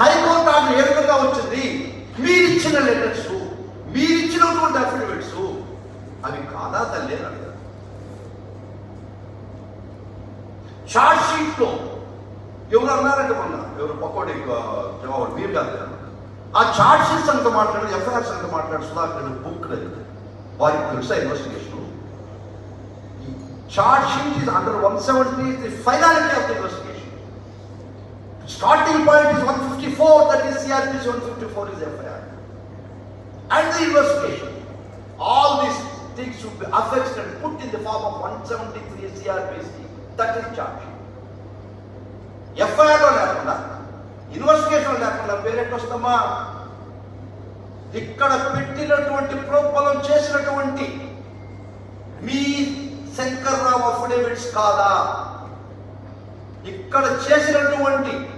High court order ఏ విధంగా వచ్చింది? మీరిచ్చిన లెటర్స్, మీరిచ్చినటువంటి అఫిడవిట్స్ అవి కాదా తల్లి అని అడిగారు. చార్జ్ షీట్ లో ఎవరు అన్నారంటే మొన్న ఎవరు పకోడీ జవాబు మీరు కాదు. ఆ చార్జ్ షీట్స్ అంతా మాట్లాడు, ఎఫ్ఐఆర్స్ అంతా మాట్లాడు సుధాకర్ బుక్ వారికి తెలుసా investigation. Charge sheet is under 170 is the finality of the investigation. Starting point is 154, that is CRPC, 154 is FIR. And the investigation, all these things should be affixed and put in the form of 173 CRPC, that is charge sheet. FIR లో లేకుండా investigation లేకుండా parent వస్తామా? ఇక్కడ పెట్టినటువంటి ప్రోత్బలం చేసినటువంటి మీ Shankarrao affidavits కాదా? ఇక్కడ చేసినటువంటి